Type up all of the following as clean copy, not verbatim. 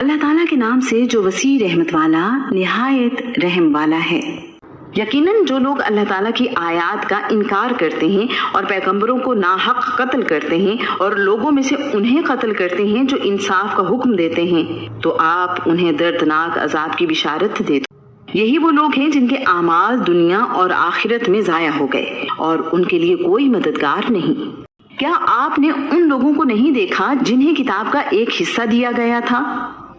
اللہ تعالیٰ کے نام سے جو وسیع رحمت والا نہایت رحم والا ہے۔ یقیناً جو لوگ اللہ تعالیٰ کی آیات کا انکار کرتے ہیں اور پیغمبروں کو ناحق قتل کرتے ہیں اور لوگوں میں سے انہیں قتل کرتے ہیں جو انصاف کا حکم دیتے ہیں، تو آپ انہیں دردناک عذاب کی بشارت دے دو۔ یہی وہ لوگ ہیں جن کے اعمال دنیا اور آخرت میں ضائع ہو گئے اور ان کے لیے کوئی مددگار نہیں۔ کیا آپ نے ان لوگوں کو نہیں دیکھا جنہیں کتاب کا ایک حصہ دیا گیا تھا؟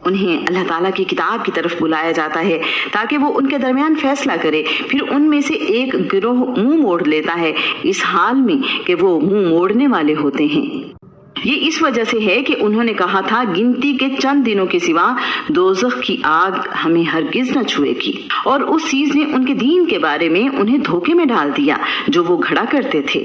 انہیں اللہ تعالیٰ کی کتاب کی طرف بلایا جاتا ہے تاکہ وہ ان کے درمیان فیصلہ کرے، پھر ان میں سے ایک گروہ منہ موڑ لیتا ہے، اس حال میں کہ وہ منہ موڑنے والے ہوتے ہیں۔ یہ اس وجہ سے ہے کہ انہوں نے کہا تھا گنتی کے چند دنوں کے سوا دوزخ کی آگ ہمیں ہرگز نہ چھوئے گی، اور اس چیز نے ان کے دین کے بارے میں انہیں دھوکے میں ڈال دیا جو وہ گھڑا کرتے تھے۔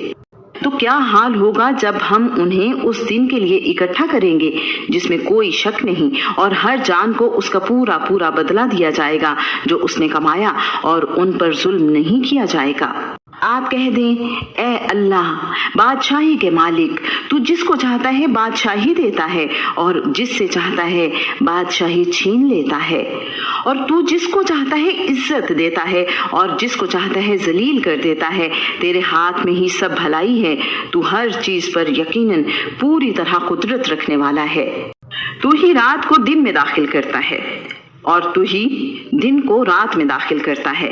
تو کیا حال ہوگا جب ہم انہیں اس دن کے لیے اکٹھا کریں گے جس میں کوئی شک نہیں، اور ہر جان کو اس کا پورا پورا بدلہ دیا جائے گا جو اس نے کمایا، اور ان پر ظلم نہیں کیا جائے گا۔ آپ کہہ دیں، اے اللہ بادشاہی کے مالک، تو جس کو چاہتا ہے بادشاہی دیتا ہے اور جس سے چاہتا ہے بادشاہی چھین لیتا ہے، اور تو جس کو چاہتا ہے عزت دیتا ہے اور جس کو چاہتا ہے ذلیل کر دیتا ہے، تیرے ہاتھ میں ہی سب بھلائی ہے، تو ہر چیز پر یقیناً پوری طرح قدرت رکھنے والا ہے۔ تو ہی رات کو دن میں داخل کرتا ہے اور تو ہی دن کو رات میں داخل کرتا ہے،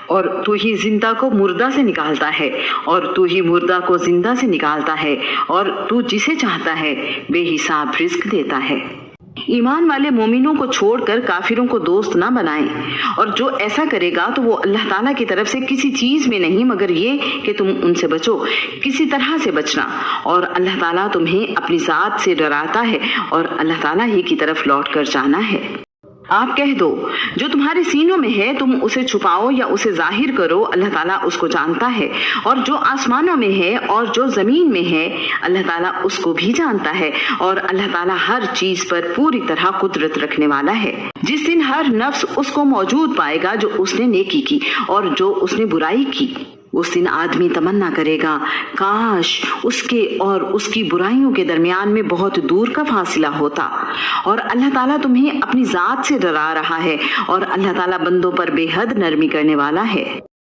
اور تو ہی زندہ کو مردہ سے نکالتا ہے اور تو ہی مردہ کو زندہ سے نکالتا ہے، اور تو جسے چاہتا ہے بے حساب رزق دیتا ہے۔ ایمان والے مومنوں کو چھوڑ کر کافروں کو دوست نہ بنائیں، اور جو ایسا کرے گا تو وہ اللہ تعالیٰ کی طرف سے کسی چیز میں نہیں مگر یہ کہ تم ان سے بچو، کسی طرح سے بچنا، اور اللہ تعالیٰ تمہیں اپنی ذات سے ڈراتا ہے اور اللہ تعالیٰ ہی کی طرف لوٹ کر جانا ہے۔ آپ کہہ دو، جو تمہارے سینوں میں ہے تم اسے چھپاؤ یا اسے ظاہر کرو، اللہ تعالیٰ اس کو جانتا ہے، اور جو آسمانوں میں ہے اور جو زمین میں ہے اللہ تعالیٰ اس کو بھی جانتا ہے، اور اللہ تعالیٰ ہر چیز پر پوری طرح قدرت رکھنے والا ہے۔ جس دن ہر نفس اس کو موجود پائے گا جو اس نے نیکی کی اور جو اس نے برائی کی، اس دن آدمی تمنا کرے گا کاش اس کے اور اس کی برائیوں کے درمیان میں بہت دور کا فاصلہ ہوتا۔ اور اللہ تعالیٰ تمہیں اپنی ذات سے ڈرا رہا ہے، اور اللہ تعالیٰ بندوں پر بے حد نرمی کرنے والا ہے۔